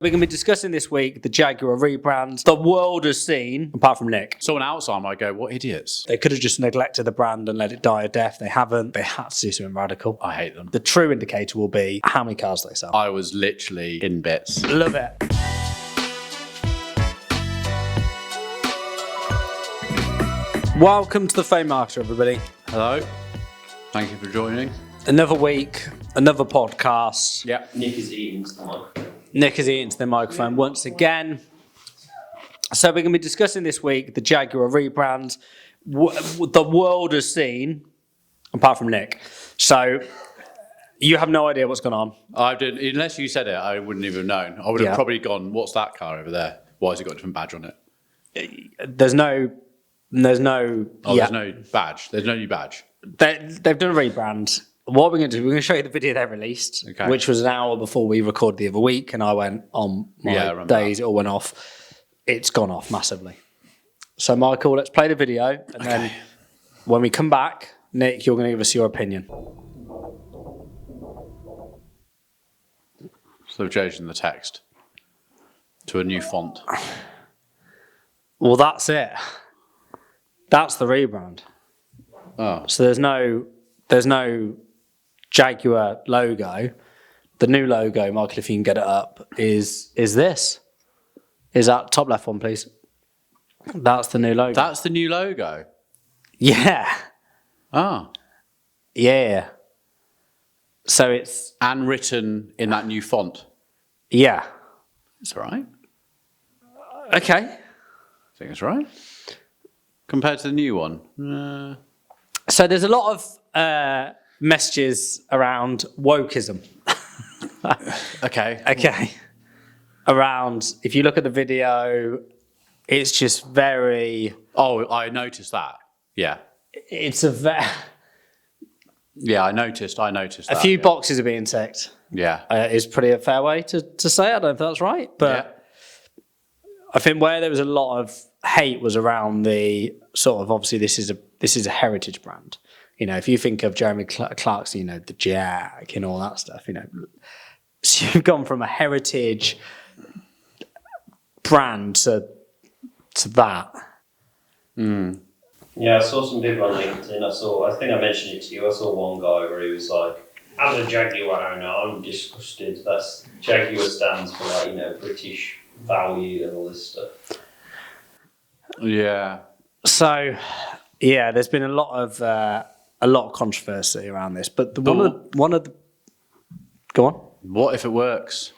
We're going to be discussing this week the Jaguar rebrand the world has seen, apart from Nick. Someone outside might go, what idiots? They could have just neglected the brand and let it die a death. They haven't. They had to do something radical. I hate them. The true indicator will be how many cars they sell. I was literally in bits. Love it. Welcome to the Fame Marketer, everybody. Hello. Thank you for joining. Another week, another podcast. Yeah. Nick is eating to the microphone. Nick is eating to the microphone once again. So we're going to be discussing this week the Jaguar rebrand the world has seen, apart from Nick. So you have no idea what's going on. I did, unless you said it, I wouldn't even have known. I would have probably gone, what's that car over there? Why has it got a different badge on it? There's no. There's no badge. There's no new badge. They've done a rebrand. What we're going to do, we're going to show you the video they released, which was an hour before we recorded the other week, and I went on my days, it all went off. It's gone off massively. So, Michael, let's play the video, and then when we come back, Nick, you're going to give us your opinion. So they've changed the text to a new font. Well, that's it. That's the rebrand. Oh. So there's no Jaguar logo. The new logo, Michael, if you can get it up, is this. Is that top left one, please? That's the new logo. That's the new logo? Yeah. Oh. Yeah. So it's... And written in that new font? Yeah. It's all right. Okay. I think it's right. Compared to the new one? So there's a lot of messages around wokeism. Okay. Around, if you look at the video, it's just very... Oh, I noticed that. Yeah. It's a very... Yeah, I noticed that. A few boxes are being ticked. Yeah. Is pretty a fair way to say it. I don't know if that's right. But I think where there was a lot of hate was around the sort of, obviously this is a heritage brand. You know, if you think of Jeremy Clarkson, you know, the Jag and all that stuff, you know. So you've gone from a heritage brand to that. Mm. Yeah, I saw some people on LinkedIn. I think I mentioned it to you. I saw one guy where he was like, as a Jaguar owner, I'm disgusted. Jaguar stands for, like, you know, British value and all this stuff. Yeah. So, yeah, there's been a lot of controversy around this, but one of the go on. What if it works?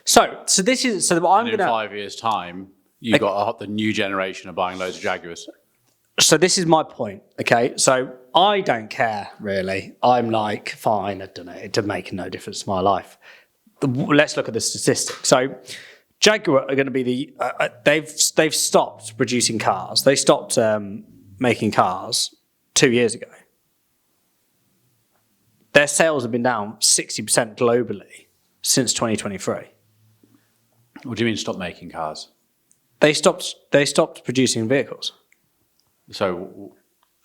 So this is I'm going in 5 years' time, you got the new generation of buying loads of Jaguars. So this is my point. Okay, so I don't care really. I'm like, fine, I don't know. It doesn't make no difference to my life. Let's look at the statistics. So Jaguar are going to be they've stopped producing cars. They stopped making cars 2 years ago. Their sales have been down 60% globally since 2023. What do you mean stop making cars? They stopped producing vehicles. So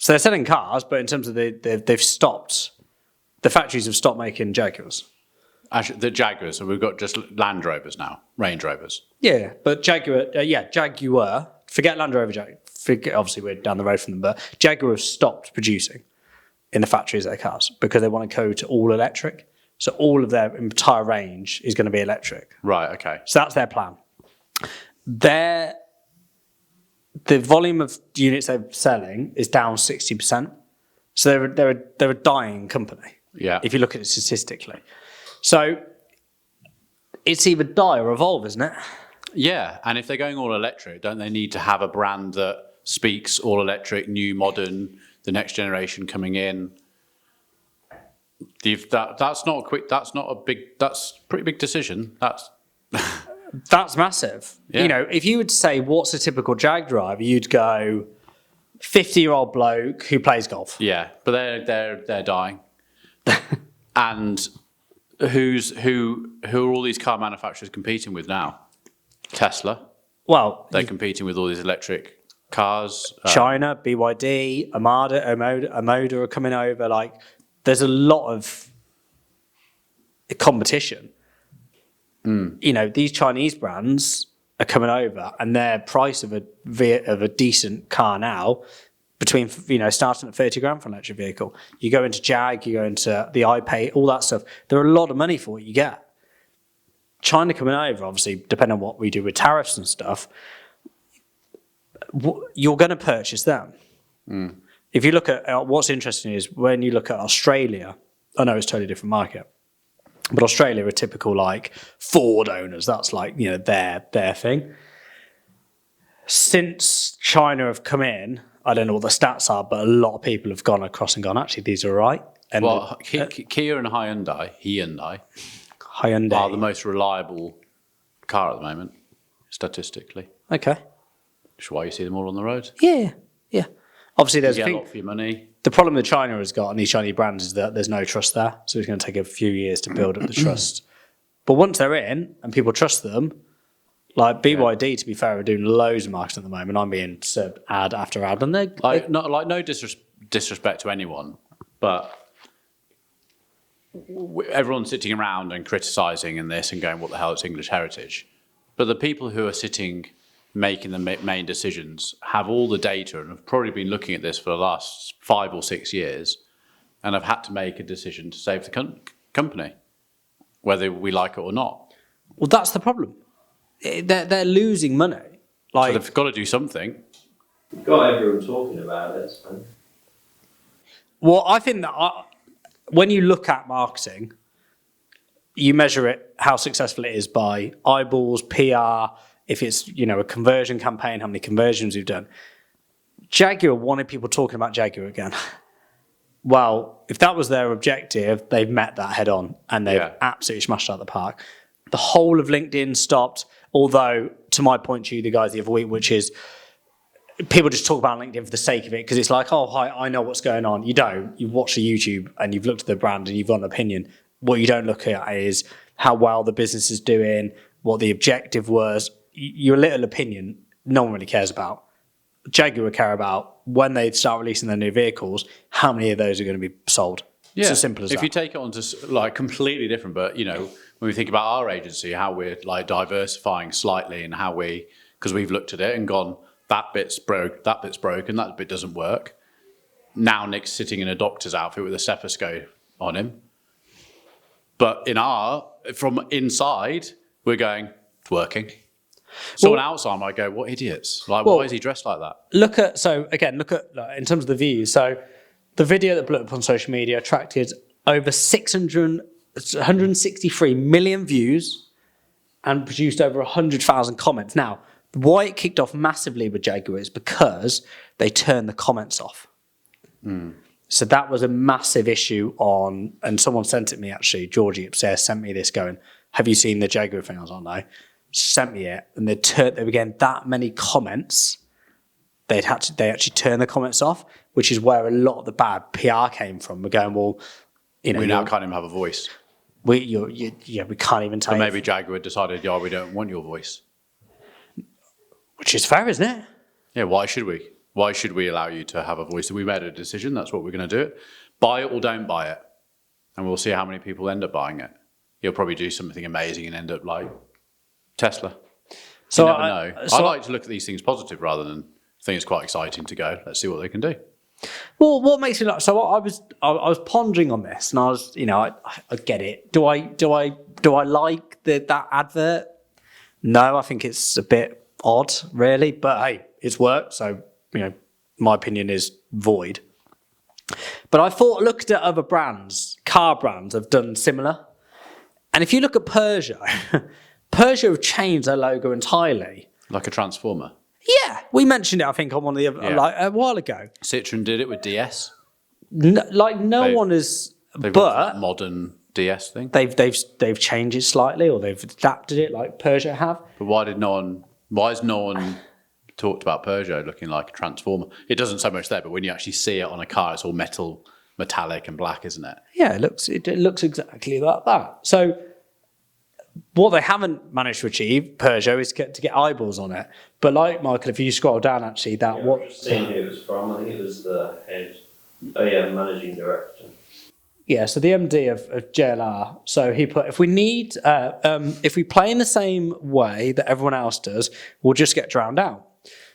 they're selling cars, but in terms of they've stopped. The factories have stopped making Jaguars. Actually, the Jaguars, so we've got just Land Rovers now, Range Rovers. Yeah, but Jaguar, forget Land Rover, obviously we're down the road from them, but Jaguar have stopped producing in the factories their cars because they want to go to all electric. So all of their entire range is going to be electric. Right, okay. So that's their plan. The volume of units they're selling is down 60%. So they're a dying company. Yeah. If you look at it statistically. So it's either die or evolve, isn't it? Yeah, and if they're going all electric, don't they need to have a brand that speaks all electric, new, modern, the next generation coming in? That's not a pretty big decision. That's massive. Yeah. You know, if you would say what's a typical Jag driver, you'd go 50-year-old bloke who plays golf. Yeah, but they're dying. And who are all these car manufacturers competing with now? Tesla. Well, they're competing with all these electric cars. China, BYD, Omoda are coming over. Like, there's a lot of competition. These Chinese brands are coming over, and their price of a decent car now, between starting at 30 grand for an electric vehicle. You go into Jag, you go into the iPay, all that stuff. There are a lot of money for what you get. China coming over, obviously, depending on what we do with tariffs and stuff, you're going to purchase them. If you look at what's interesting is when you look at Australia, I know it's a totally different market, but Australia are typical like Ford owners. That's like their thing. Since China have come in, I don't know what the stats are, but a lot of people have gone across and gone, actually, these are all right. And Kia and Hyundai Hyundai are the most reliable car at the moment, statistically. Okay. Which is why you see them all on the road. Yeah. Obviously, there's You get a lot for your money. the problem that China has got and these Chinese brands is that there's no trust there. So it's going to take a few years to build up the trust. But once they're in and people trust them, like BYD, to be fair, are doing loads of marketing at the moment. I'm being served ad after ad, and no disrespect to anyone, but everyone's sitting around and criticising and this and going, "What the hell? It's English heritage." But the people who are sitting making the main decisions have all the data and have probably been looking at this for the last 5 or 6 years, and have had to make a decision to save the company, whether we like it or not. Well, that's the problem. They're losing money. So they've got to do something. You've got everyone talking about it. So. Well, I think that when you look at marketing, you measure it, how successful it is by eyeballs, PR, if it's a conversion campaign, how many conversions we've done. Jaguar wanted people talking about Jaguar again. Well, if that was their objective, they've met that head on and they've absolutely smashed it out of the park. The whole of LinkedIn stopped, although, to my point to you, the guys the other week, which is people just talk about LinkedIn for the sake of it because it's like, oh, hi, I know what's going on. You don't. You've watched the YouTube and you've looked at the brand and you've got an opinion. What you don't look at is how well the business is doing, what the objective was. Your little opinion, no one really cares about. Jaguar care about when they start releasing their new vehicles, how many of those are going to be sold. Yeah. It's as simple as that. If you take it on to like completely different, but when we think about our agency, how we're like diversifying slightly and how because we've looked at it and gone, that bit's broke, that bit's broken, that bit doesn't work. Now Nick's sitting in a doctor's outfit with a stethoscope on him. But from inside, we're going, it's working. Someone outside might go, what idiots? Like, why is he dressed like that? Look at in terms of the views. So the video that blew up on social media attracted over 163 million views and produced over 100,000 comments. Now, why it kicked off massively with Jaguar is because they turned the comments off. So that was a massive issue and someone sent it me actually, Georgie upstairs sent me this going, have you seen the Jaguar thing? I was like, no. Sent me it, and they were getting that many comments. They actually turned the comments off, which is where a lot of the bad PR came from. We're going, well, we now can't even have a voice. We can't even tell. So maybe Jaguar decided, we don't want your voice. Which is fair, isn't it? Yeah. Why should we? Why should we allow you to have a voice? We made a decision. That's what we're going to do. It. Buy it or don't buy it, and we'll see how many people end up buying it. You'll probably do something amazing and end up like Tesla. So you never know. I like to look at these things positive rather than think it's quite exciting to go, let's see what they can do. Well, what makes me like? So I was pondering on this, and I was, I get it. Do I like that advert? No, I think it's a bit odd, really. But hey, it's worked, so my opinion is void. But I looked at other brands, car brands have done similar, and if you look at Peugeot. Peugeot have changed their logo entirely. Like a transformer? Yeah, we mentioned it, I think, on one of the other, a while ago. Citroen did it with DS. No one is, but that modern DS thing. They've changed it slightly, or they've adapted it like Peugeot have. But why has no one talked about Peugeot looking like a transformer? It doesn't so much there, but when you actually see it on a car, it's all metallic and black, isn't it? Yeah, it looks exactly like that. So. What they haven't managed to achieve, Peugeot, is to get eyeballs on it. But like Michael, if you scroll down, actually, I've just seen who it was from. I think it was the head. Oh yeah, managing director. Yeah, so the MD of JLR, so he put, if we play in the same way that everyone else does, we'll just get drowned out.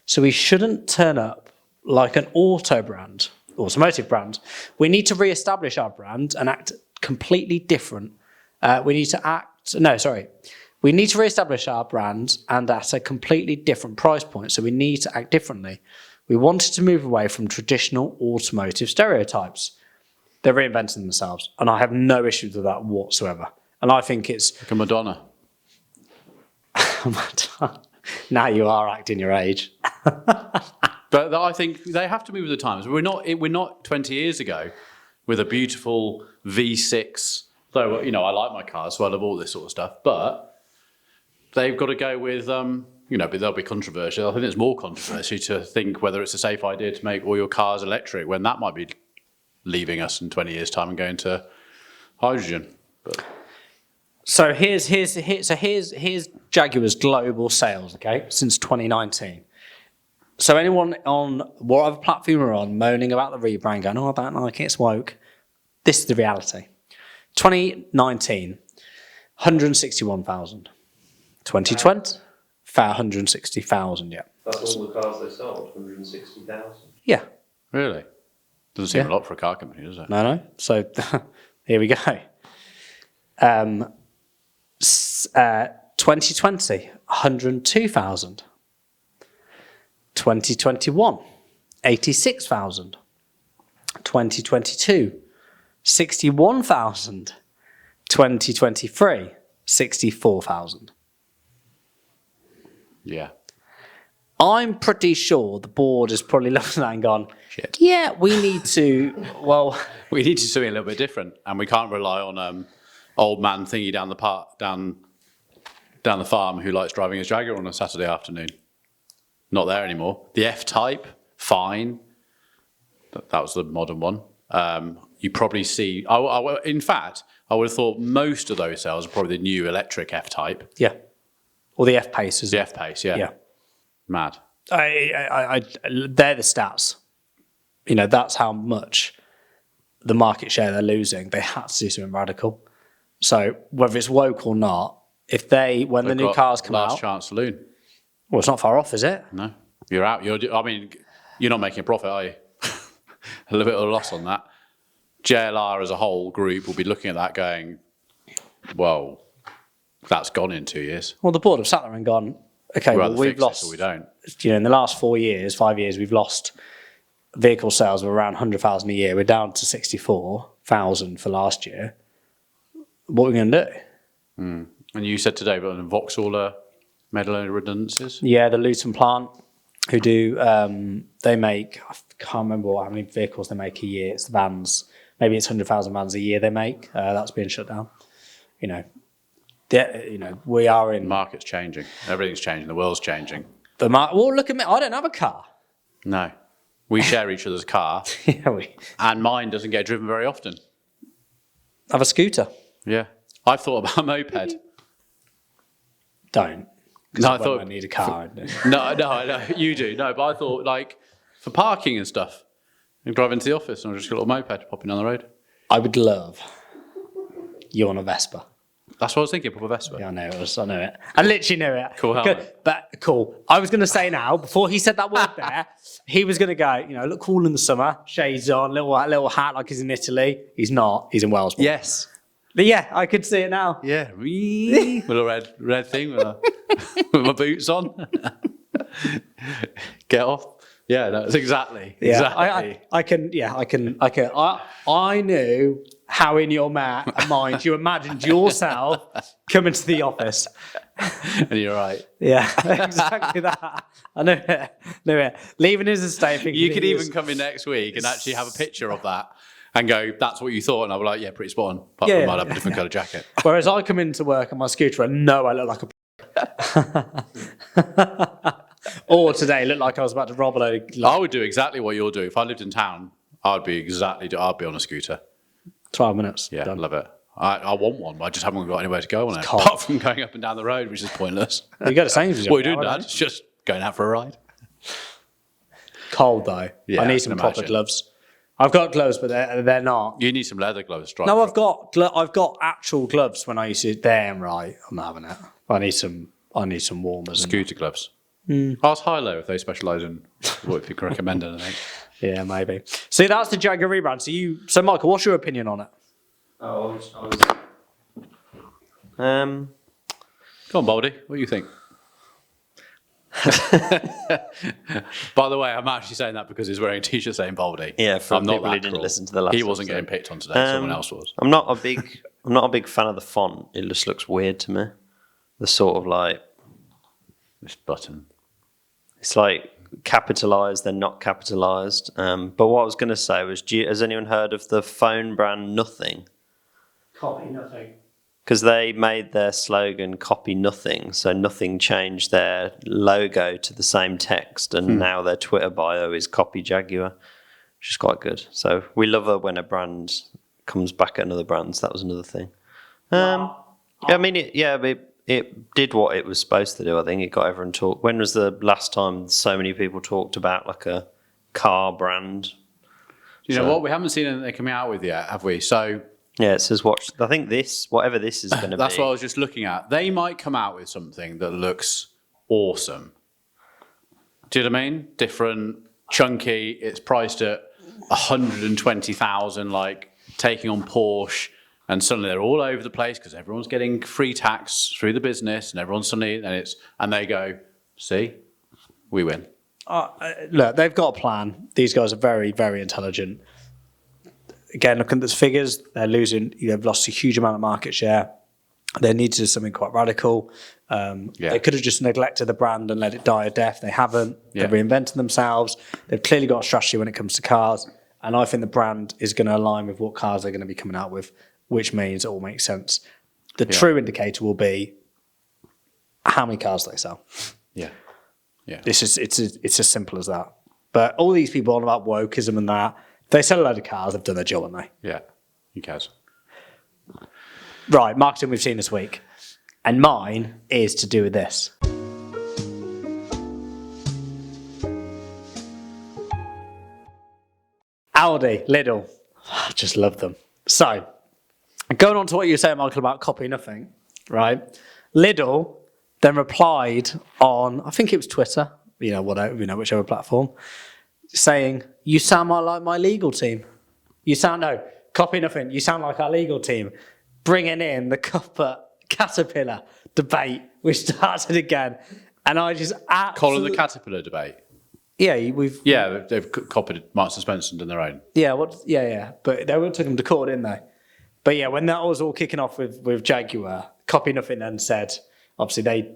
So we shouldn't turn up like an automotive brand. We need to re-establish our brand and act completely different. We need to re-establish our brand and at a completely different price point. So we need to act differently. We wanted to move away from traditional automotive stereotypes. They're reinventing themselves, and I have no issues with that whatsoever. And I think it's Like a Madonna. now you are acting your age. But I think they have to move with the times. We're not 20 years ago with a beautiful V6. Though, you know, I like my cars, so I love all this sort of stuff. But they've got to go with, but there'll be controversy. I think there's more controversy to think whether it's a safe idea to make all your cars electric when that might be leaving us in 20 years' time and going to hydrogen. But So here's Jaguar's global sales, okay, since 2019. So anyone on whatever platform you're on moaning about the rebrand, going, oh, I don't like it, it's woke. This is the reality. 2019, 161,000. 2020, 160,000, yeah. That's all the cars they sold, 160,000. Yeah. really, doesn't seem Yeah. a lot for a car company, does it? No. So here we go. 2020, 102,000. 2021, 86,000. 2022, 61,000. 2023, 64,000. Yeah. I'm pretty sure the board is probably looking at that and gone, Shit. yeah, we need to, well, We need to do something a little bit different, and we can't rely on old man thingy down the farm who likes driving his Jaguar on a Saturday afternoon. Not there anymore. The F-Type, fine. That was the modern one. You probably see. In fact, I would have thought most of those sales are probably the new electric F-Type. yeah. Or the F-Pace as The well. F-Pace, yeah. Yeah. Mad. They're the stats. You know, that's how much the market share they're losing. They had to do something radical. So whether it's woke or not, when the new cars come Last out, chance saloon. well, it's not far off, is it? No, you're out. You're not making a profit, are you? A little bit of a loss on that. JLR as a whole group will be looking at that going, whoa, that's gone in 2 years. Well, the board have sat there and gone, okay, We'll well, either we've fix lost, this or we don't. you know, in the last 5 years, we've lost vehicle sales of around 100,000 a year. We're down to 64,000 for last year. What are we going to do? And you said today, but Vauxhall made a load of redundancies. Yeah, the Luton plant, who do, they make, I can't remember how many vehicles they make a year. It's the vans. Maybe it's 100,000 vans a year they make. That's being shut down. You know, we are in The market's changing. Everything's changing. The world's changing. the market. Well, look at me. I don't have a car. No. We share each other's car, Yeah, we and mine doesn't get driven very often. have a scooter. Yeah. I've thought about a moped. Don't. No, I need a car. No, you do. No, but I thought, like, for parking and stuff, you drive into the office and I'll just get a little moped popping down the road. I would love you on a Vespa. That's what I was thinking, proper Vespa. Yeah, I know it. I know it. I literally knew it. Cool helmet. But cool. I was going to say now, before he said that word there, he was going to go, look cool in the summer, shades on, little hat like he's in Italy. He's not. He's in Wales. Yes. But yeah, I could see it now. Yeah. With a red thing with my boots on. Get off. Yeah, that's exactly. Yeah, Exactly. I knew how in your mind you imagined yourself coming to the office. And you're right. Yeah, exactly that. I knew it. Leaving his estate. Thinking You could he even was- come in next week and actually have a picture of that and go, that's what you thought. And I'll be like, yeah, pretty spot on. Apart Yeah, from I'd have a different colour jacket. Whereas I come into work on my scooter and know I look like a. Or today looked like I was about to rob a load of. I would do exactly what you'll do. If I lived in town, I'd be on a scooter. 12 minutes. Yeah, Done. love it. I want one, but I just haven't got anywhere to go on it. cold. Apart from going up and down the road, which is pointless. You go to Sainsbury's. What are you every doing, hour, Dad? It's just going out for a ride. Cold though. Yeah, I I need can some proper imagine. gloves. I've got gloves, but they're not. You need some leather gloves. No, I've got actual gloves. When I used to, damn right, I'm not having it. I need some warmers. Scooter gloves. Ask Hilo if they specialise in what if you can recommend anything. Yeah, maybe. See, that's the Jaguar rebrand. So Michael, what's your opinion on it? Oh, Go on, Baldy. What do you think? By the way, I'm actually saying that because he's wearing a t-shirt saying Baldy. Yeah, for I'm not people who that didn't cruel. listen to the last He wasn't episode. getting picked on today. Someone else was. I'm not a big fan of the font. It just looks weird to me. The sort of like This button. it's like capitalized, then not capitalized. But what I was going to say was, has anyone heard of the phone brand Nothing? Copy nothing. Because they made their slogan "Copy Nothing," so Nothing changed their logo to the same text, and now their Twitter bio is "Copy Jaguar," which is quite good. So we love it when a brand comes back at another brand. So that was another thing. Yeah, I mean, it did what it was supposed to do. I think it got everyone talk. When was the last time so many people talked about like a car brand? You know what? We haven't seen anything they're coming out with yet, have we? So Yeah, it says watch. I think whatever this is going to be. that's what I was just looking at. They might come out with something that looks awesome. Do you know what I mean? Different, chunky. It's priced at 120,000, like taking on Porsche, and suddenly they're all over the place because everyone's getting free tax through the business, and everyone's suddenly and they go, see, we win. Look, they've got a plan. These guys are very, very intelligent. Again, looking at the figures, they've lost a huge amount of market share. They need to do something quite radical. They could have just neglected the brand and let it die a death. They haven't. They've reinvented themselves. They've clearly got a strategy when it comes to cars. And I think the brand is going to align with what cars they're going to be coming out with, which means it all makes sense. The true indicator will be how many cars they sell. Yeah. Yeah. It's as simple as that. But all these people on about wokeism and that, if they sell a load of cars, they've done their job, haven't they? Yeah. Who cares? Right, marketing we've seen this week. And mine is to do with this. Aldi, Lidl. I just love them. So, going on to what you were saying, Michael, about copy nothing, right? Lidl then replied on, I think it was Twitter, whichever platform, saying, "You sound more like my legal team. Copy nothing. You sound like our legal team." Bringing in the Caterpillar debate, which started again. And I just Colin the Caterpillar debate. Yeah, They've copied Marks and Spencer and done their own. Yeah. But they took them to court, didn't they? But yeah, when that was all kicking off with Jaguar, Copy Nothing then said, obviously they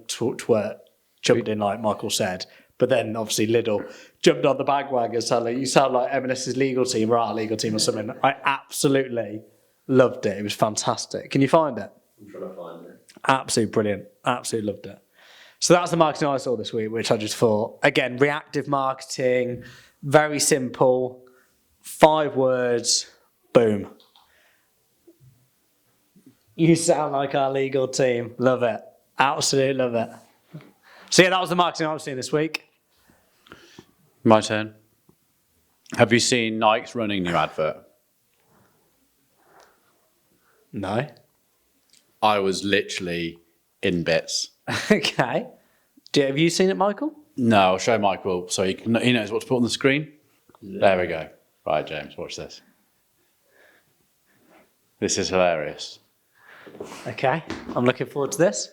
jumped in like Michael said, but then obviously Lidl jumped on the bandwagon and said, "You sound like M&S's legal team or our legal team or something." I absolutely loved it. It was fantastic. Can you find it? I'm trying to find it. Absolutely brilliant. Absolutely loved it. So that's the marketing I saw this week, which I just thought, again, reactive marketing, very simple, 5 words, boom. You sound like our legal team. Love it. Absolutely love it. So yeah, that was the marketing I was seeing this week. My turn. Have you seen Nike's running new advert? No. I was literally in bits. Okay. Have you seen it, Michael? No, I'll show Michael so he knows what to put on the screen. There we go. Right, James, watch this. This is hilarious. Okay. I'm looking forward to this.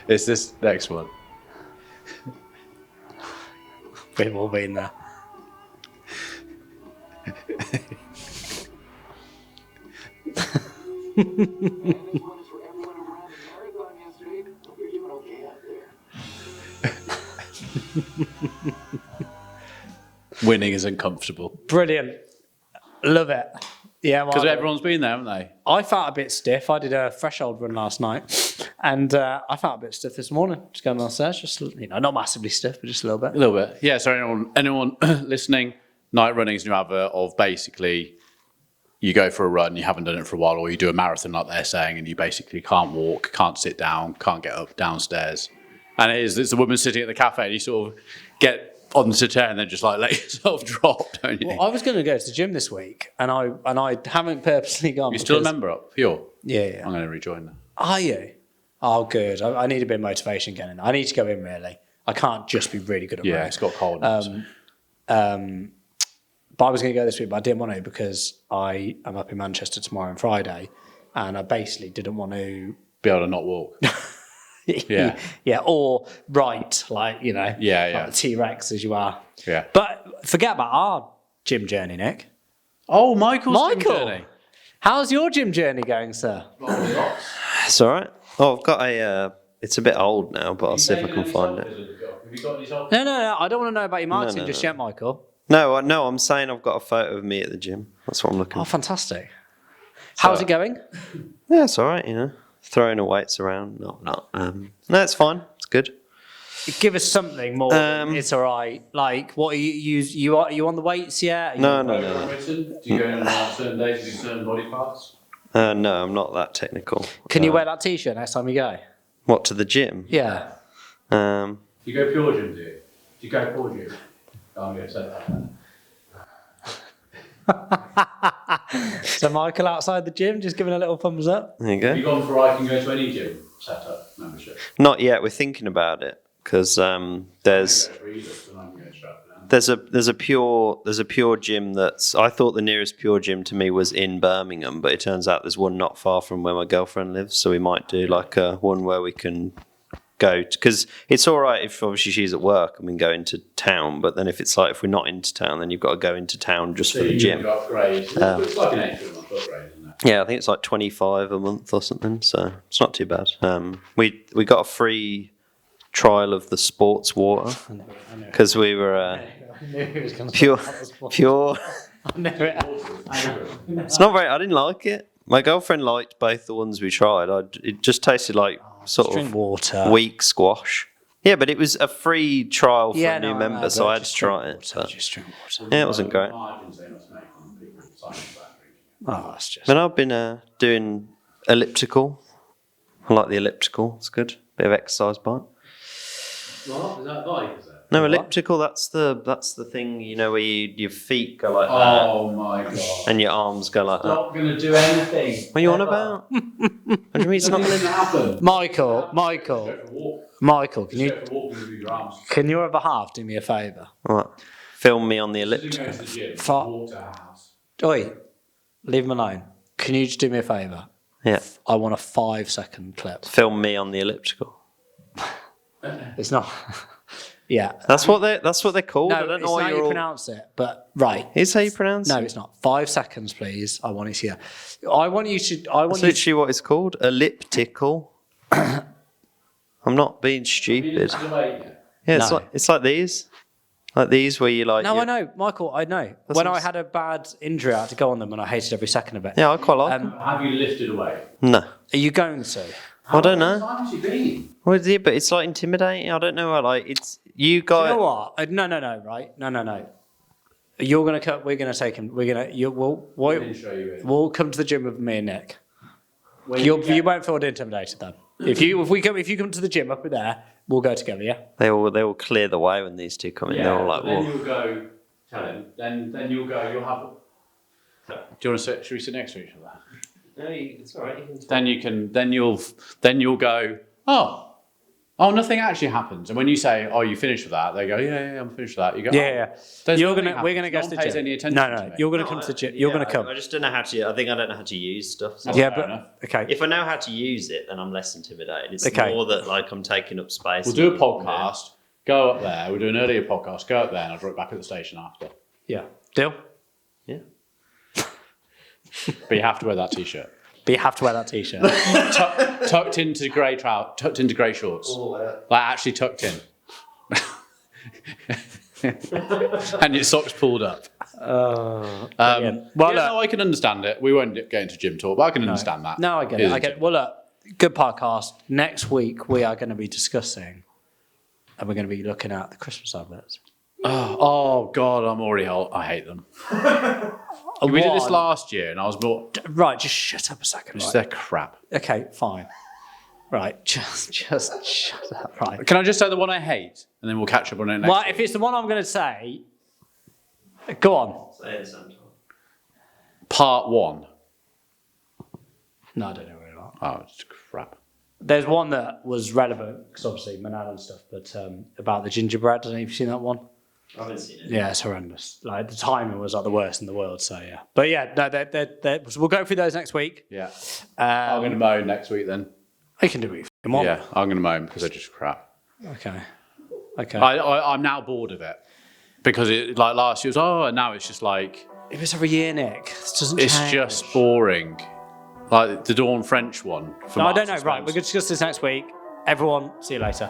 It's this next one. We've all been there. Winning is uncomfortable. Brilliant. Love it. Yeah, Because everyone's been there, haven't they? I felt a bit stiff. I did a threshold run last night, and I felt a bit stiff this morning. Just going downstairs, just not massively stiff, but just a little bit. A little bit. Yeah, so anyone listening, Night Running's new advert of basically you go for a run, you haven't done it for a while, or you do a marathon like they're saying, and you basically can't walk, can't sit down, can't get up downstairs. And it's the woman sitting at the cafe, and you sort of get on the chair and then just like let yourself drop, don't you? Well, I was going to go to the gym this week, and I haven't purposely gone. You still a member up? You're? Yeah. I'm going to rejoin that. Are you? Oh, good. I need a bit of motivation getting in. I need to go in, really. I can't just be really good at Yeah, running. it's got cold. But I was going to go this week, but I didn't want to because I am up in Manchester tomorrow and Friday, and I basically didn't want to Be able to not walk. Yeah. yeah, or right, like, you know, Yeah. like the T-Rex as you are. Yeah. But forget about our gym journey, Nick. Oh, Michael. How's your gym journey going, sir? It's all right. Oh, I've got a. It's a bit old now, but I'll see if I can find it. Have you got any selfies? No. I don't want to know about your marketing just yet, Michael. No, I'm saying I've got a photo of me at the gym. That's what I'm looking Oh, for. fantastic. How's it going? Yeah, it's all right, you know. Throwing the weights around. No, it's fine. It's good. Give us something more. It's all right. Like, what are you on the weights yet? No. Do you go in on certain days with certain body parts? No, I'm not that technical. Can you wear that T-shirt next time you go? What, to the gym? Yeah. Do you go pure gym, do you? Do you go pure gym? I'm going to say that. So Michael outside the gym, just giving a little thumbs up. There you Have you go. gone for I can go to any gym setup membership? Not yet. We're thinking about it because there's a pure gym that's. I thought the nearest pure gym to me was in Birmingham, but it turns out there's one not far from where my girlfriend lives. So we might do like one where we can go because it's all right if obviously she's at work and we can go into town. But then if it's like if we're not into town, then you've got to go into town just for the gym. Upgrade. It's like an extra month upgrade, isn't it? Yeah, I think it's like 25 a month or something. So it's not too bad. We got a free trial of the sports water because we were. Pure. I knew it. It's not very. I didn't like it. My girlfriend liked both the ones we tried. It just tasted like sort Drink of water. weak squash. Yeah, but it was a free trial for a new no, member, no, so but I had to just try drink it. water, But, just drink water. yeah, it wasn't great. Margins they must make on people signing back drinking. Oh, that's just. But I've been doing elliptical. I like the elliptical. It's good. Bit of exercise bike. What? Is that a bike, is it? No, What? elliptical. That's the thing. You know where your feet go like Oh my god. that, and your arms go like that. Not going to do anything. What are you on about? What do you mean it's not Nothing's going going to? to happen. Michael, Go for a walk. Michael, can Just you go for a walk with your arms. can your other half do me a favour? What? Film me on the Didn't go elliptical. to the gym. Fuck. Walk to our house. Oi, leave him alone. Can you just do me a favour? Yeah. I want a 5-second clip. Film me on the elliptical. It's not. Yeah. That's what they're called. I No, don't it's know why how you're you all. pronounce it, but right. Is how you pronounce No, it? it's not. 5 seconds, please. I want it here. I want you to. I want That's you. literally what it's called. Elliptical. I'm not being Have you stupid. lifted the weight yet? Yeah, No. it's like these, where you like. No, you- I know, Michael. I know. That's When what I I'm had a bad injury, I had to go on them, and I hated every second of it. Yeah, I quite like. them. Have you lifted a weight? No, Are you going to? I don't know. How long has you been? What is it? But it's like intimidating. I don't know. I like it's you got. You know what? No, right? No. You're gonna cut. We're gonna take him. We're gonna. I didn't show you it. We'll come to the gym with me and Nick. When You get- won't feel intimidated then. If you come to the gym up there, we'll go together. Yeah. They all clear the way when these two come in. They're all like, then whoa. you'll go. Tell him. Then you'll go. You'll have. Do you want to sit? Should we sit next to each other? No, it's all right. Then you can. Then you'll go. Oh, nothing actually happens. And when you say, "Oh, you finished with that?" They go, "Yeah, I'm finished with that." You go, Yeah. There's You're nothing gonna. We're happens. gonna go No to one the pays gym. any attention No. to me. You're gonna come to the gym. You're gonna come. I just don't know how to. I think I don't know how to use stuff. So. Yeah, fair but enough. okay. If I know how to use it, then I'm less intimidated. It's Okay. more that like I'm taking up space. We'll do a podcast. Go up there. We'll do an earlier podcast. Go up there, and I'll drop back at the station after. Yeah. Deal. Yeah. But you have to wear that t-shirt. But you have to wear that T-shirt. tucked into grey shorts. Like actually tucked in. And your socks pulled up. Brilliant. Well, no, I can understand it. We won't get into gym talk, but I can understand that. No, I get it. I get it. Well, look, good podcast. Next week we are going to be discussing, and we're going to be looking at the Christmas adverts. Oh God, I'm already old. I hate them. We did this One- last year, and I was more. Right, just shut up a second. Just Right. they're crap. Okay, fine. Right, just shut up. Right. Can I just say the one I hate, and then we'll catch up on it next Well, week? if it's the one I'm going to say, go on. Say it sometime. Part 1. No, I don't know where you are. Oh, it's crap. There's one that was relevant because obviously Manal and stuff, but about the gingerbread. I don't know if you've seen that one. I haven't seen it. Yeah, it's horrendous. Like the timing was like the worst in the world. So yeah, but yeah, no, we'll go through those next week. Yeah. I'm going to moan next week then. We can do it. Come on. Yeah, I'm going to moan because they're just crap. Okay. I'm now bored of it because it like last year was and now it's just like It was every year, Nick. This doesn't it's change. just boring. Like the Dawn French one. No, I don't know. Right, we're going to discuss this next week. Everyone, see you later.